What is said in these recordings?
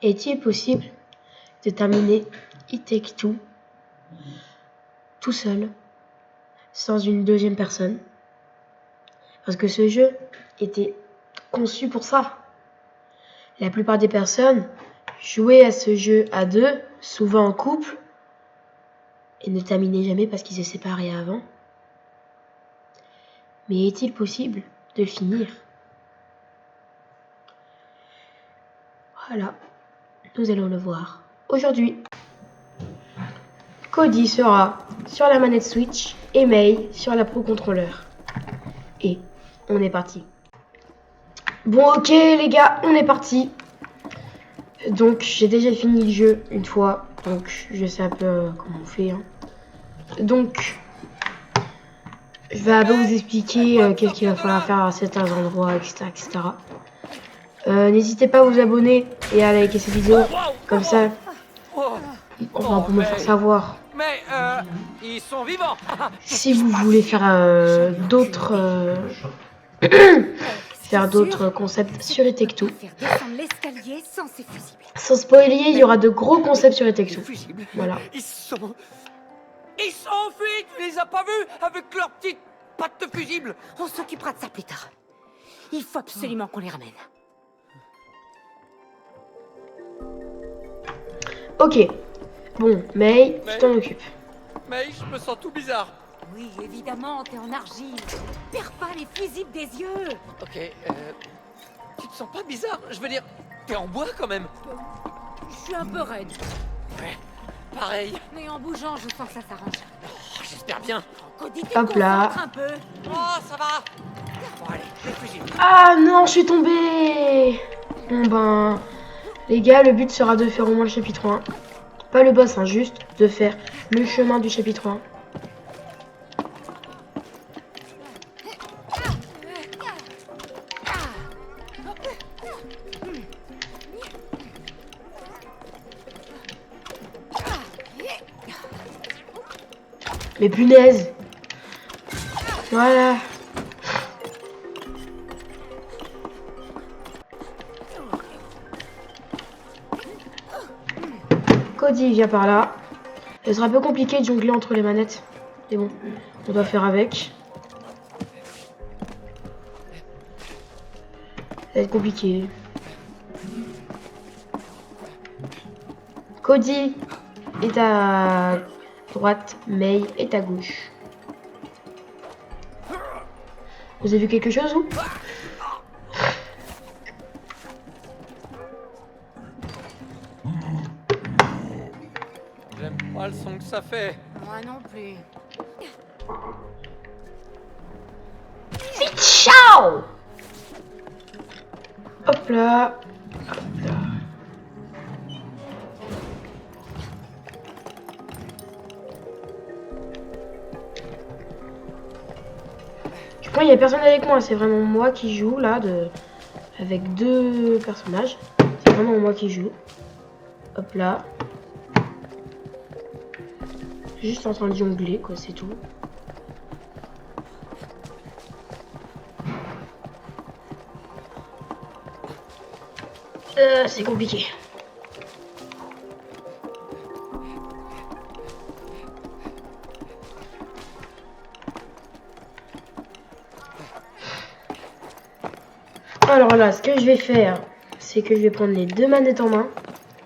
Est-il possible de terminer It Takes Two tout seul, sans une deuxième personne? Parce que ce jeu était conçu pour ça. La plupart des personnes jouaient à ce jeu à deux, souvent en couple, et ne terminaient jamais parce qu'ils se séparaient avant. Mais est-il possible de le finir? Voilà, nous allons le voir aujourd'hui. Cody sera sur la manette Switch et May sur la Pro Controller. Et on est parti. Bon ok les gars, on est parti. Donc j'ai déjà fini le jeu une fois, donc je sais un peu comment on fait. Donc je vais un peu vous expliquer qu'est-ce qu'il va falloir faire à certains endroits, etc. etc. N'hésitez pas à vous abonner et à liker cette vidéo, comme ça on peut me faire savoir. Mais ils sont vivants. Si vous voulez faire d'autres concepts sur It Takes Two. Sans spoiler, il y aura de gros concepts sur It Takes Two. Voilà. Ils sont enfuis, tu les as pas vus avec leurs petites pattes de fusible. On s'occupera de ça plus tard. Il faut absolument qu'on les ramène. Ok. Bon, May, tu t'en occupes. Mais je me sens tout bizarre. Oui, évidemment, t'es en argile. Perds pas les fusibles des yeux. Ok, tu te sens pas bizarre? Je veux dire, t'es en bois quand même. Je suis un peu raide. Ouais, pareil. Mais en bougeant, je sens que ça s'arrange. Oh, j'espère bien. Cody, Hop là. un peu. Oh, ça va. Bon, allez, les fusibles. Ah non, je suis tombée. Bon ben, les gars, le but sera de faire au moins le chapitre 1. Pas le boss, hein, juste de faire le chemin du chapitre 1. Mais punaise. Voilà. Cody vient par là. Ce sera un peu compliqué de jongler entre les manettes. Mais bon, on doit faire avec. Ça va être compliqué. Cody est à droite, May est à gauche. Vous avez vu quelque chose ou? J'aime pas le son que ça fait. Moi non plus. Vite, ciao! Hop là. Hop là. Je crois qu'il n'y a personne avec moi, c'est vraiment moi qui joue là, avec deux personnages. C'est vraiment moi qui joue. Hop là. Juste en train de jongler, quoi, c'est tout. C'est compliqué. Alors là, ce que je vais faire, c'est que je vais prendre les deux manettes en main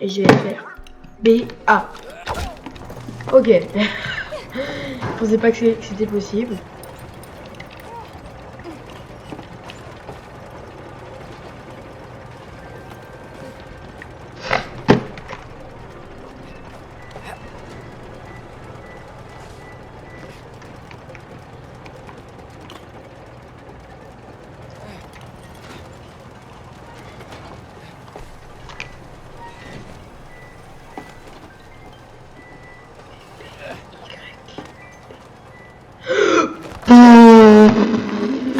et je vais faire B, A. Ok. Je pensais pas que c'était possible.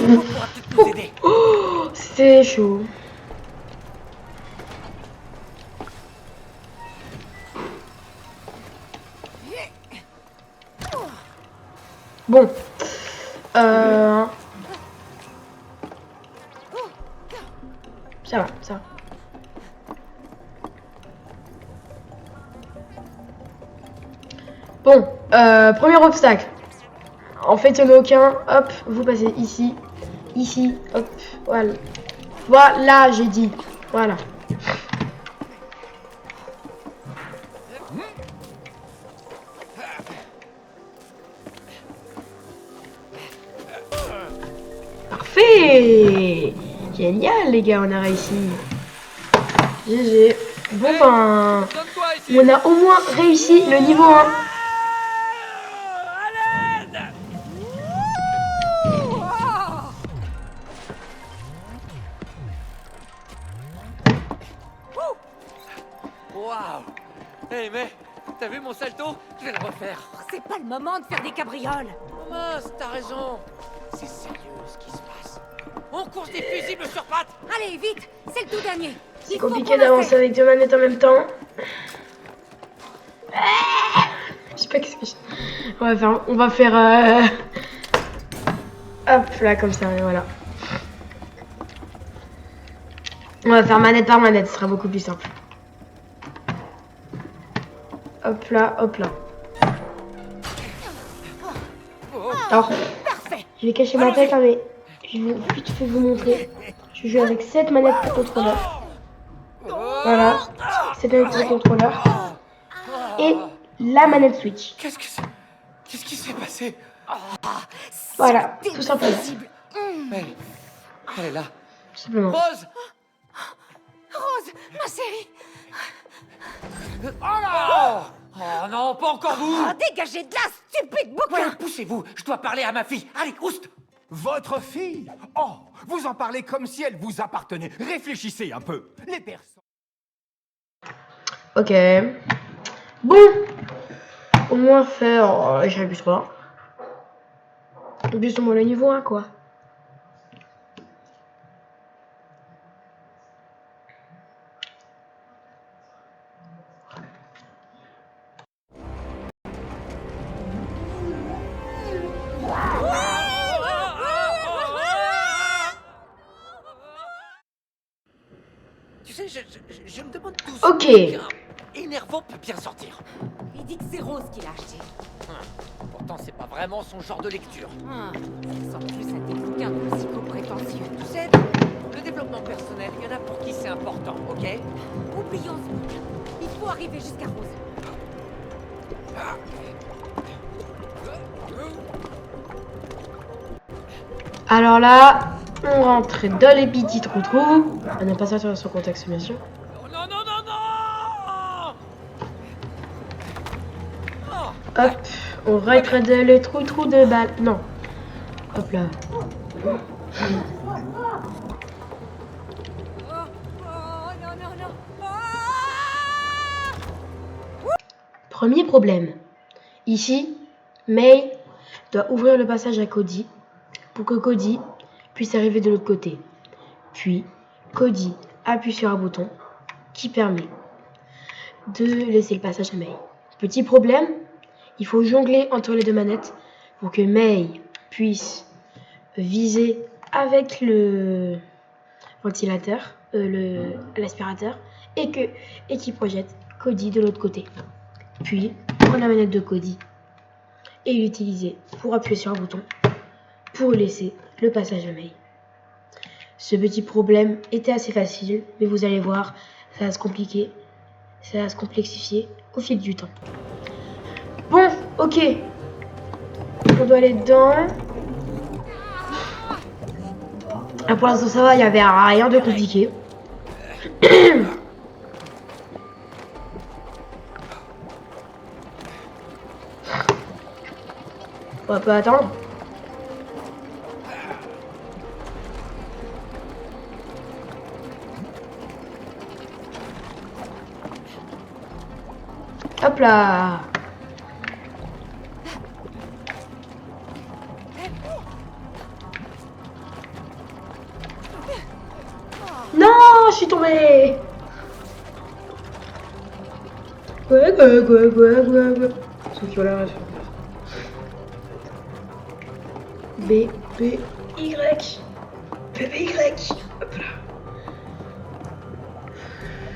On pourra peut-être nous aider. Oh, c'était chaud. Bon. Ça va, ça va. Bon, premier obstacle. En fait, il n'y en a aucun. Hop, vous passez ici. Ici, hop, voilà. Voilà, j'ai dit. Voilà. Parfait. Génial, les gars, on a réussi. GG. Bon, ben, Donne-toi ici. on a au moins réussi le niveau 1. À l'aide. Waouh. Hey, mais t'as vu mon salto? Je vais le refaire. C'est pas le moment de faire des cabrioles. Oh mince, t'as raison. C'est sérieux ce qui se passe. On course des fusibles sur pattes. Allez, vite, c'est le tout dernier. C'est compliqué d'avancer avec deux manettes en même temps. Je sais pas qu'est-ce que je... On va faire hop là comme ça, voilà. On va faire manette par manette, ce sera beaucoup plus simple. Hop là, hop là. Alors, Parfait. je vais cacher ma tête, hein, mais je vais vite fait vous montrer. Je joue avec 7 manettes de contrôleur. Voilà, 7 manettes de contrôleur. Et la manette Switch. Qu'est-ce qui s'est passé? Voilà, tout simplement. Hey, elle est là. Tout simplement. Rose. Rose, ma chérie. Oh là! Oh non, pas encore vous! Oh, dégagez de là, stupide bouquin. Ouais, poussez-vous, je dois parler à ma fille. Allez, oust! Votre fille? Oh, vous en parlez comme si elle vous appartenait. Réfléchissez un peu. Les personnes... Ok. Bon. Au moins faire... j'abuse pas. Abuse au moins le niveau 1, quoi. Tu sais, je me demande tout Ok. énervant peut bien sortir. Il dit que c'est Rose qui l'a acheté. Pourtant, c'est pas vraiment son genre de lecture. Ça ressemble plus à des bouquins de psycho-prétentieux. Tu sais, le développement personnel, il y en a pour qui c'est important, ok? Oublions ce bouquin. Il faut arriver jusqu'à Rose. Alors là, on rentre dans les petits trous-trous. À ne pas sortir de son contexte, bien sûr. Oh, non, non, non, non! Oh, Hop, on rentre dans les trous-trous de balle. Non. Hop là. Oh, non, non, non. Premier problème. Ici, May doit ouvrir le passage à Cody pour que Cody puisse arriver de l'autre côté. Puis, Cody appuie sur un bouton qui permet de laisser le passage à May. Petit problème, il faut jongler entre les deux manettes pour que May puisse viser avec le ventilateur, l'aspirateur, et qu'il projette Cody de l'autre côté. Puis, prendre la manette de Cody et l'utiliser pour appuyer sur un bouton pour laisser le passage à May. Ce petit problème était assez facile, mais vous allez voir, ça va se compliquer, ça va se complexifier au fil du temps. Bon, ok. On doit aller dedans. Ah, pour l'instant, ça va, il n'y avait rien de compliqué. On peut attendre. Hop là. Non, je suis tombée. Quoi. Sauf que là, B, B, Y. Hop là.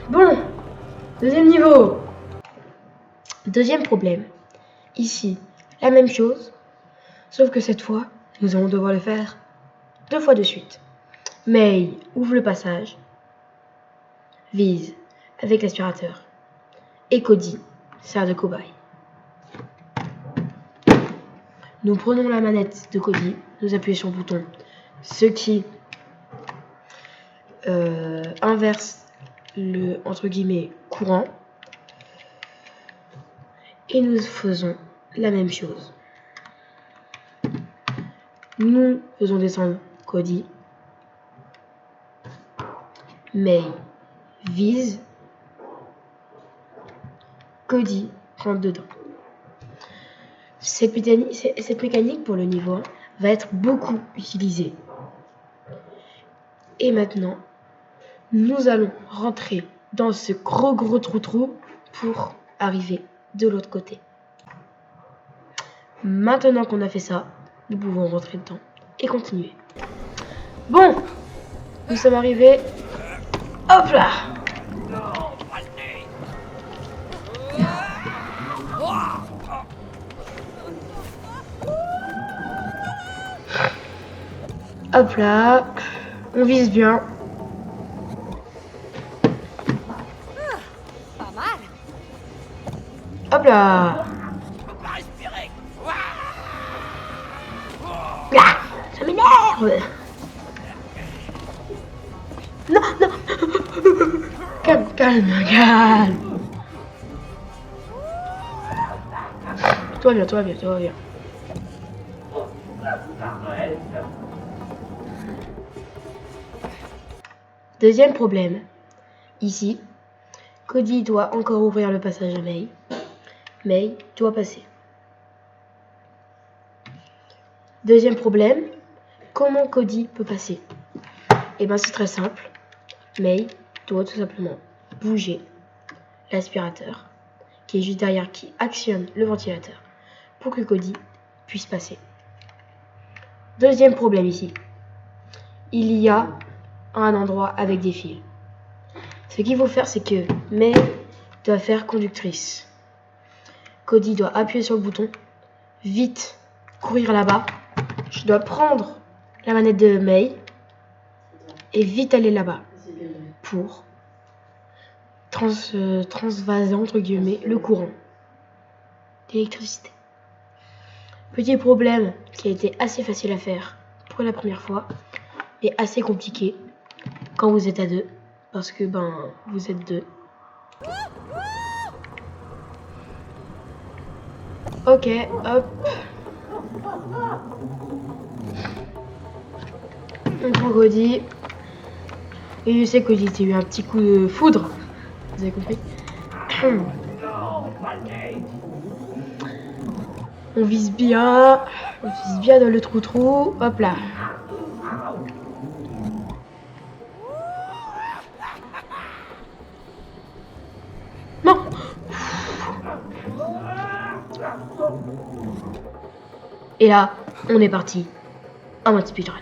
Bon. Deuxième niveau. Deuxième problème. ici, la même chose, sauf que cette fois, nous allons devoir le faire 2 fois de suite. May ouvre le passage, vise avec l'aspirateur, et Cody sert de cobaye. Nous prenons la manette de Cody, nous appuyons sur le bouton, ce qui inverse le, entre guillemets, courant. Et nous faisons la même chose. Nous faisons descendre Cody. May vise. Cody rentre dedans. Cette mécanique pour le niveau 1 va être beaucoup utilisée. Et maintenant, nous allons rentrer dans ce gros trou pour arriver de l'autre côté. Maintenant qu'on a fait ça, nous pouvons rentrer dedans et continuer. Bon, nous sommes arrivés. Hop là! Hop là, on vise bien. Pas mal. Hop là. Je peux pas respirer. Ah, ça m'énerve. Non. Calme. Tout va bien. Deuxième problème. Ici, Cody doit encore ouvrir le passage à May. May doit passer. Deuxième problème. Comment Cody peut passer? Eh bien, c'est très simple. May doit tout simplement bouger l'aspirateur qui est juste derrière, qui actionne le ventilateur pour que Cody puisse passer. Deuxième problème ici. Il y a un endroit avec des fils. Ce qu'il faut faire, c'est que May doit faire conductrice. Cody doit appuyer sur le bouton, vite courir là-bas. Je dois prendre la manette de May et vite aller là-bas pour transvaser entre guillemets le courant d'électricité. Petit problème qui a été assez facile à faire pour la première fois, mais assez compliqué quand vous êtes à deux, parce que vous êtes deux. Ok, hop. On prend Cody. Et je sais que Cody, t'as eu un petit coup de foudre. Vous avez compris? On vise bien dans le trou. Hop là. Non. Et là, on est parti en mode speedrun.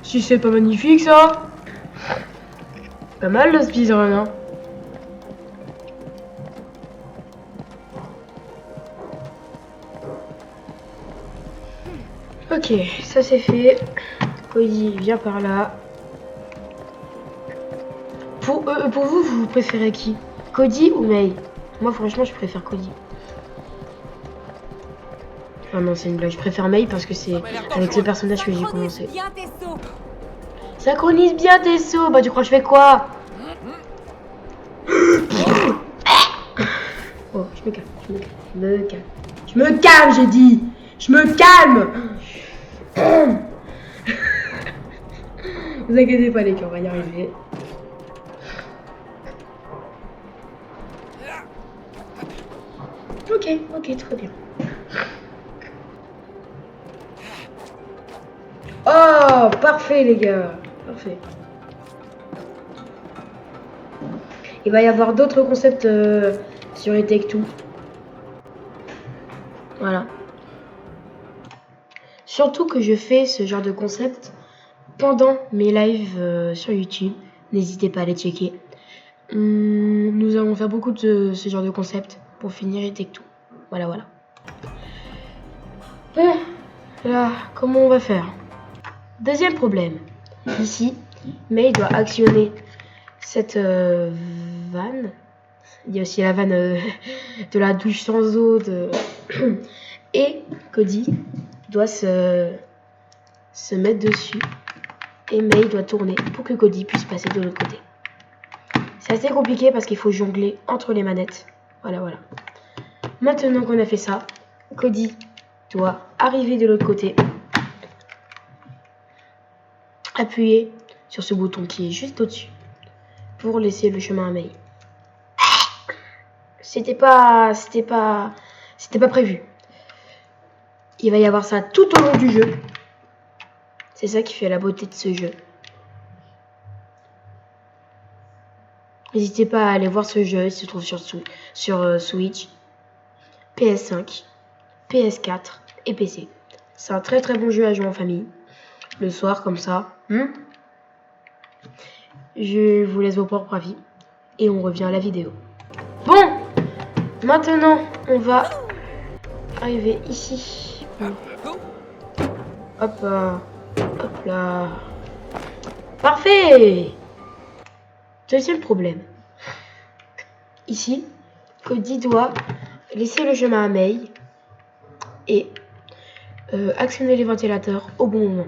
Si c'est pas magnifique ça. Pas mal le speedrun, hein. Ok, ça c'est fait. Cody, viens par là. Pour vous, vous préférez qui? Cody ou May? Moi franchement je préfère Cody. Ah non, c'est une blague, je préfère May parce que c'est avec ce personnage que j'ai commencé. Synchronise bien tes sauts. Bah tu crois que je fais quoi? Oh, je me calme, j'ai dit. Je me calme. Vous inquiétez pas les gars, on va y arriver. Ok, ok, très bien. Oh, parfait les gars. Parfait. Il va y avoir d'autres concepts sur les Take-Two. Voilà. Surtout que je fais ce genre de concept pendant mes lives sur YouTube. N'hésitez pas à les checker. Nous allons faire beaucoup de ce genre de concept pour finir les Take-Two. Voilà, voilà. Bon, là, comment on va faire? Deuxième problème. Ici, May doit actionner cette vanne. Il y a aussi la vanne de la douche sans eau. Et Cody doit se mettre dessus. Et May doit tourner pour que Cody puisse passer de l'autre côté. C'est assez compliqué parce qu'il faut jongler entre les manettes. Voilà, voilà. Maintenant qu'on a fait ça, Cody doit arriver de l'autre côté. Appuyer sur ce bouton qui est juste au-dessus pour laisser le chemin à May. C'était pas prévu. Il va y avoir ça tout au long du jeu. C'est ça qui fait la beauté de ce jeu. N'hésitez pas à aller voir ce jeu, il se trouve sur Switch, PS5, PS4 et PC. C'est un très très bon jeu à jouer en famille. Le soir comme ça. Je vous laisse vos propres avis. Et on revient à la vidéo. Bon, maintenant on va arriver ici. Hop là. Hop là. Parfait. Deuxième problème. Ici, Cody doit laisser le chemin à May et actionner les ventilateurs au bon moment.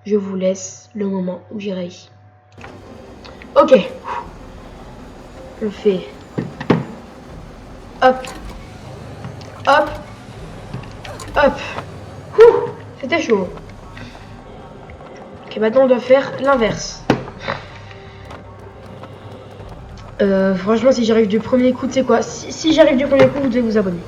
Je vous laisse le moment où j'y réussis. Ok. On fait. Hop. Hop. Hop. C'était chaud. Ok, maintenant on doit faire l'inverse. Franchement, si j'arrive du premier coup, tu sais quoi? Si j'arrive du premier coup, vous devez vous abonner.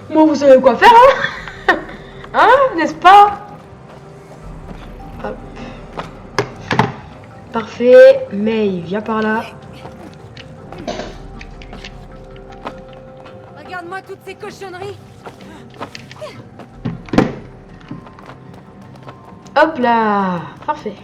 Moi, vous savez quoi faire, hein? Hein? N'est-ce pas? Hop. Parfait. May, viens par là. Regarde-moi toutes ces cochonneries. Hop là. Parfait.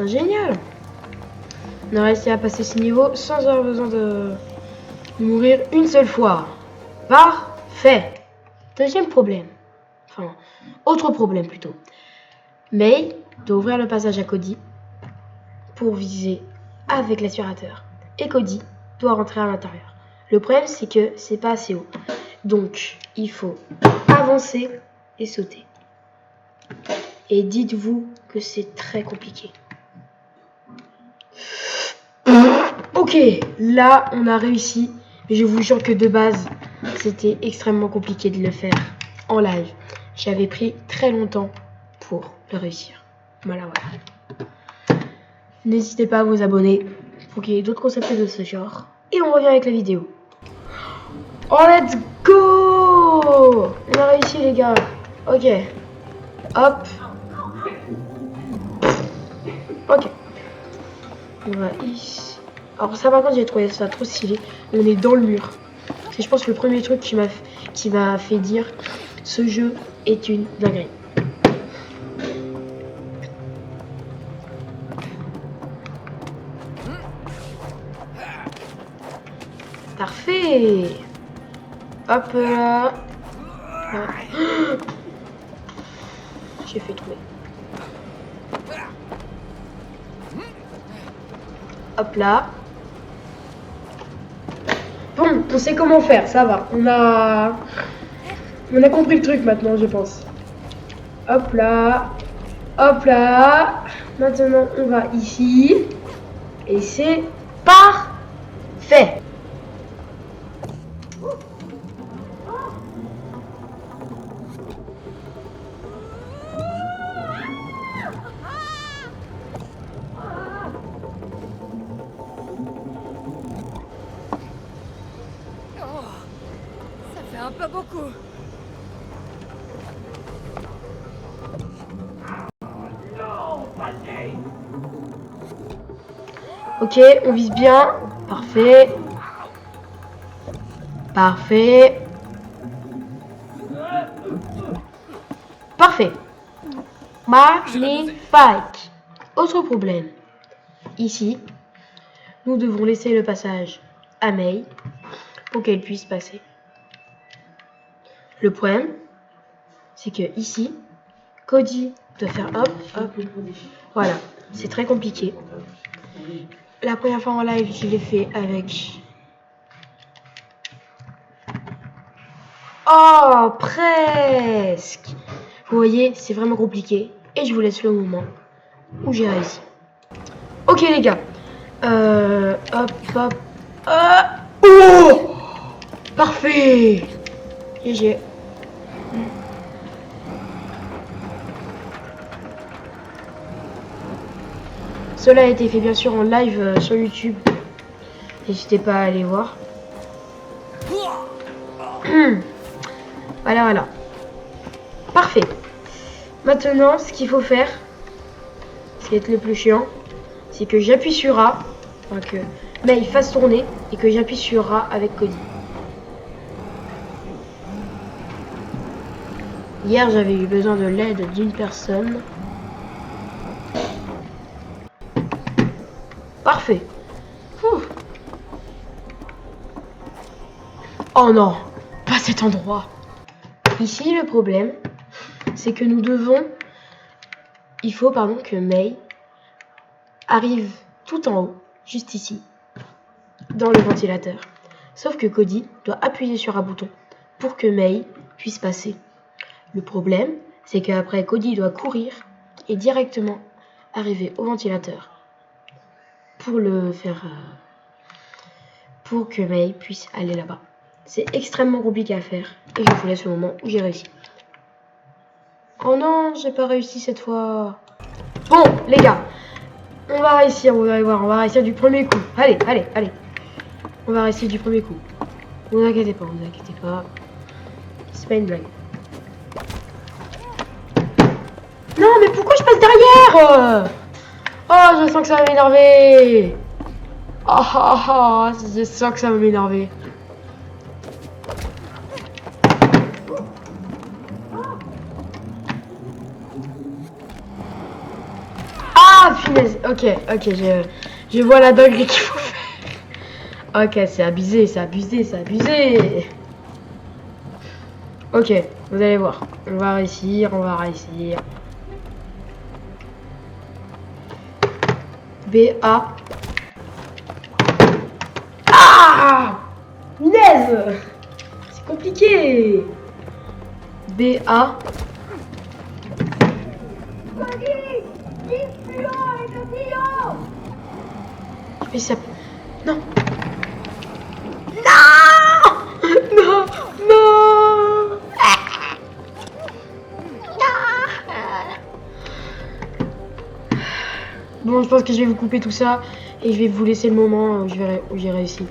Génial. On a réussi à passer ce niveau sans avoir besoin de mourir une seule fois. Parfait. Deuxième problème. Enfin, autre problème plutôt. May doit ouvrir le passage à Cody pour viser avec l'aspirateur. Et Cody doit rentrer à l'intérieur. Le problème, c'est que c'est pas assez haut. Donc, il faut avancer et sauter. Et dites-vous que c'est très compliqué. Ok, là, on a réussi. Mais je vous jure que de base, c'était extrêmement compliqué de le faire en live. J'avais pris très longtemps pour le réussir. Voilà, voilà. N'hésitez pas à vous abonner pour qu'il y ait d'autres concepts de ce genre. Et on revient avec la vidéo. Oh, let's go! On a réussi, les gars. Ok. Hop. Ok. On va ici. Alors ça, par contre, j'ai trouvé ça trop stylé. On est dans le mur. C'est, je pense, le premier truc qui m'a fait dire ce jeu est une dinguerie. Parfait. Hop là. J'ai fait tomber. Hop là. Bon, on sait comment faire, ça va. On a compris le truc maintenant, je pense. Hop là. Hop là. Maintenant, on va ici. Et c'est parfait. Ok, on vise bien. Parfait. Parfait. Parfait. Magnifique. Autre problème. Ici, nous devons laisser le passage à May pour qu'elle puisse passer. Le problème, c'est que ici, Cody doit faire hop, hop. Voilà, c'est très compliqué. La première fois en live, je l'ai fait avec... Oh, presque. Vous voyez, c'est vraiment compliqué. Et je vous laisse le moment où j'ai réussi. Ok les gars. Hop, hop. Oh, parfait. GG. Cela a été fait bien sûr en live sur YouTube. N'hésitez pas à aller voir. Voilà, voilà. Parfait. Maintenant, ce qu'il faut faire, ce qui est le plus chiant, c'est que j'appuie sur A, enfin que May fasse tourner, et que j'appuie sur A avec Cody. Hier, j'avais eu besoin de l'aide d'une personne. Parfait. Ouh. Oh non, pas cet endroit. Ici, le problème, c'est que nous devons... Il faut, pardon, que May arrive tout en haut, juste ici, dans le ventilateur. Sauf que Cody doit appuyer sur un bouton pour que May puisse passer. Le problème, c'est qu'après, Cody doit courir et directement arriver au ventilateur pour le faire... pour que May puisse aller là-bas. C'est extrêmement compliqué à faire et je vous laisse le moment où j'ai réussi. Oh non, j'ai pas réussi cette fois. Bon, les gars, on va réussir, vous allez voir, on va réussir du premier coup. Allez, allez, allez. On va réussir du premier coup. Vous inquiétez pas, vous inquiétez pas. C'est pas une blague. Non, mais pourquoi je passe derrière? Oh, je sens que ça va m'énerver. Je sens que ça va m'énerver. Ah, finesse. Ok, je vois la dinguerie qu'il faut faire. Ok, c'est abusé, c'est abusé, c'est abusé. Ok, vous allez voir. On va réussir, on va réussir. B-A. Ah, punaise. C'est compliqué. B-A. Mais ça... Non. Non. Non. Non. Bon, je pense que je vais vous couper tout ça et je vais vous laisser le moment où j'ai réussi.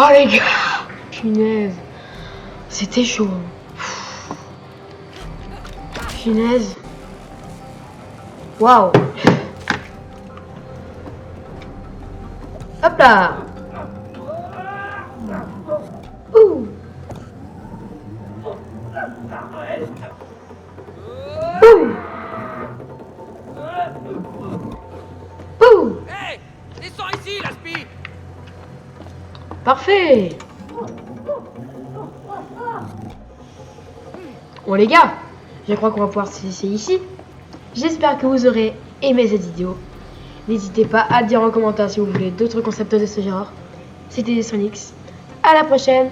Oh les gars, punaise, c'était chaud. Punaise. Waouh. Hop là. Ouh. Ouh. Ouh. Hé, descends ici, Laspi. Parfait. Bon les gars, je crois qu'on va pouvoir se laisser ici. J'espère que vous aurez aimé cette vidéo. N'hésitez pas à dire en commentaire si vous voulez d'autres concepts de ce genre. C'était Sonics. À la prochaine.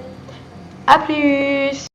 À plus.